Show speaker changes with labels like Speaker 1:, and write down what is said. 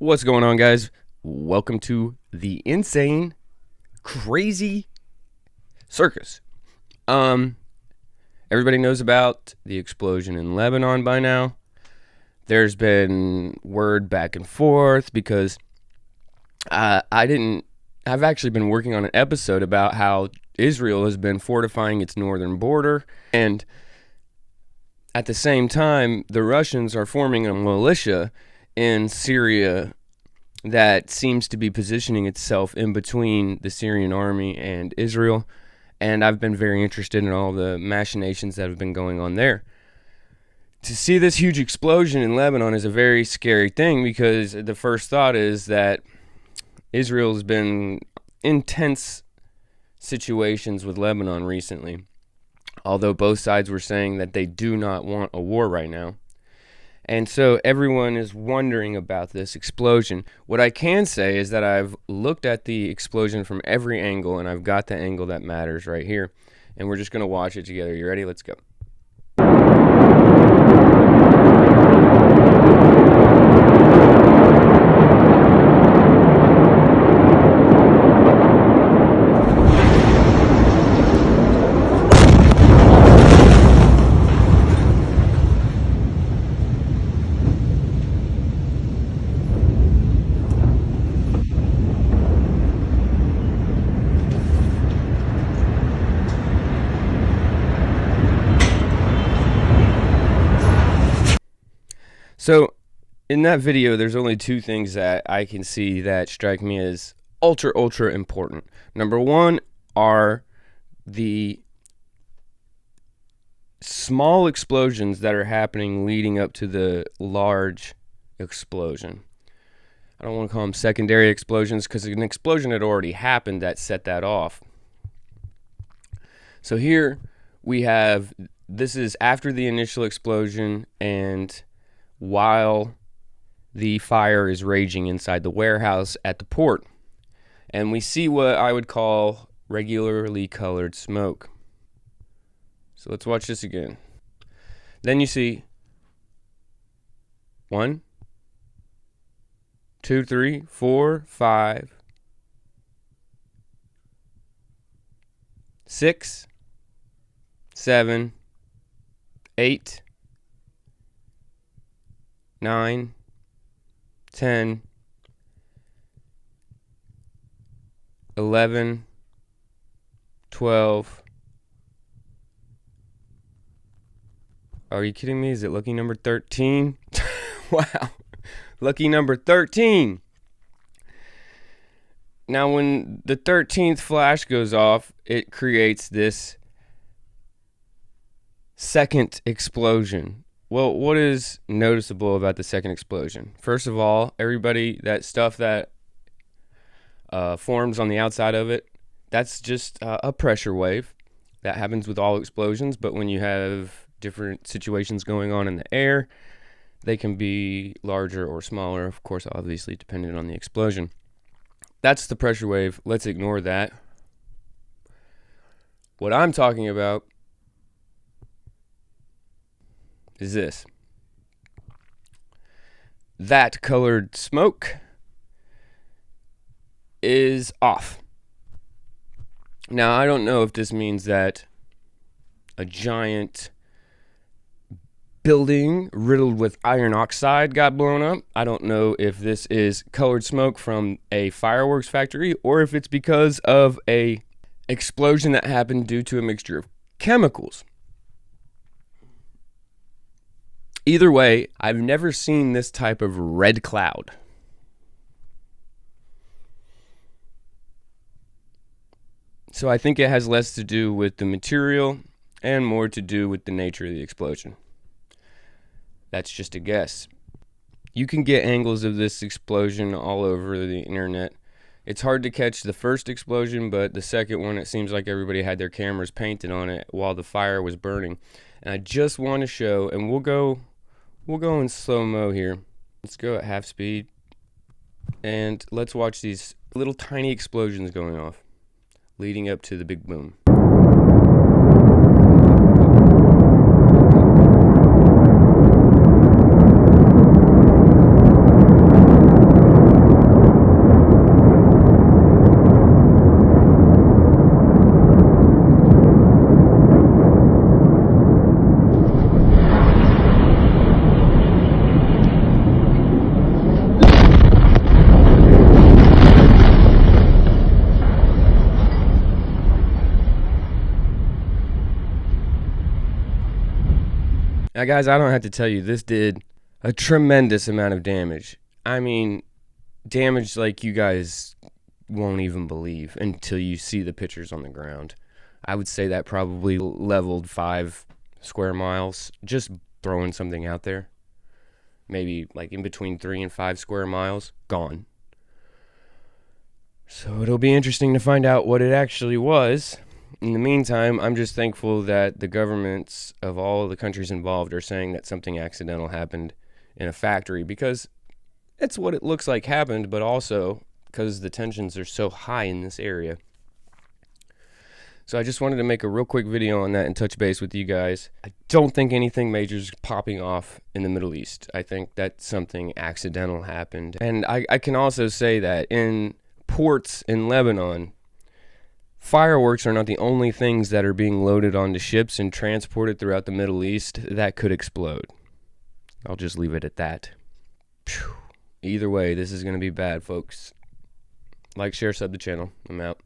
Speaker 1: What's going on, guys? Welcome to the insane, crazy circus. Everybody knows about the explosion in Lebanon by now. There's been word back and forth because I've actually been working on an episode about how Israel has been fortifying its northern border, and at the same time, the Russians are forming a militia in Syria that seems to be positioning itself in between the Syrian army and Israel. And I've been very interested in all the machinations that have been going on there. To see this huge explosion in Lebanon is a very scary thing, because the first thought is that Israel's been in tense situations with Lebanon recently, although both sides were saying that they do not want a war right now. And so everyone is wondering about this explosion. What I can say is that I've looked at the explosion from every angle, and I've got the angle that matters right here. And we're just going to watch it together. You ready? Let's go. So in that video, there's only two things that I can see that strike me as ultra important. Number one are the small explosions that are happening leading up to the large explosion. I don't want to call them secondary explosions, because an explosion had already happened that set that off. So here we have, this is after the initial explosion and while the fire is raging inside the warehouse at the port. And we see what I would call regularly colored smoke. So let's watch this again. Then you see 1, 2, 3, 4, 5, 6, 7, 8, 9, 10, 11, 12. Are you kidding me? Is it lucky number 13? Wow. Lucky number 13. Now, when the 13th flash goes off, it creates this second explosion. Well, what is noticeable about the second explosion? First of all, that stuff that forms on the outside of it, that's just a pressure wave. That happens with all explosions, but when you have different situations going on in the air, they can be larger or smaller, of course, obviously, depending on the explosion. That's the pressure wave. Let's ignore that. What I'm talking about is this. That colored smoke is off. Now, I don't know if this means that a giant building riddled with iron oxide got blown up. I don't know if this is colored smoke from a fireworks factory, or if it's because of a explosion that happened due to a mixture of chemicals. Either way, I've never seen this type of red cloud. So I think it has less to do with the material and more to do with the nature of the explosion. That's just a guess. You can get angles of this explosion all over the internet. It's hard to catch the first explosion, but the second one, it seems like everybody had their cameras painted on it while the fire was burning. And I just want to show, and we'll go in slow-mo here. Let's go at half speed. And let's watch these little tiny explosions going off, leading up to the big boom. Now, guys, I don't have to tell you, this did a tremendous amount of damage. I mean, damage like you guys won't even believe until you see the pictures on the ground. I would say that probably leveled 5 square miles, just throwing something out there. Maybe like in between 3 and 5 square miles, gone. So it'll be interesting to find out what it actually was. In the meantime, I'm just thankful that the governments of all the countries involved are saying that something accidental happened in a factory, because it's what it looks like happened, but also because the tensions are so high in this area. So I just wanted to make a real quick video on that and touch base with you guys. I don't think anything major is popping off in the Middle East. I think that something accidental happened. And I can also say that in ports in Lebanon, fireworks are not the only things that are being loaded onto ships and transported throughout the Middle East that could explode. I'll just leave it at that. Either way, this is going to be bad, folks. Like, share, sub the channel. I'm out.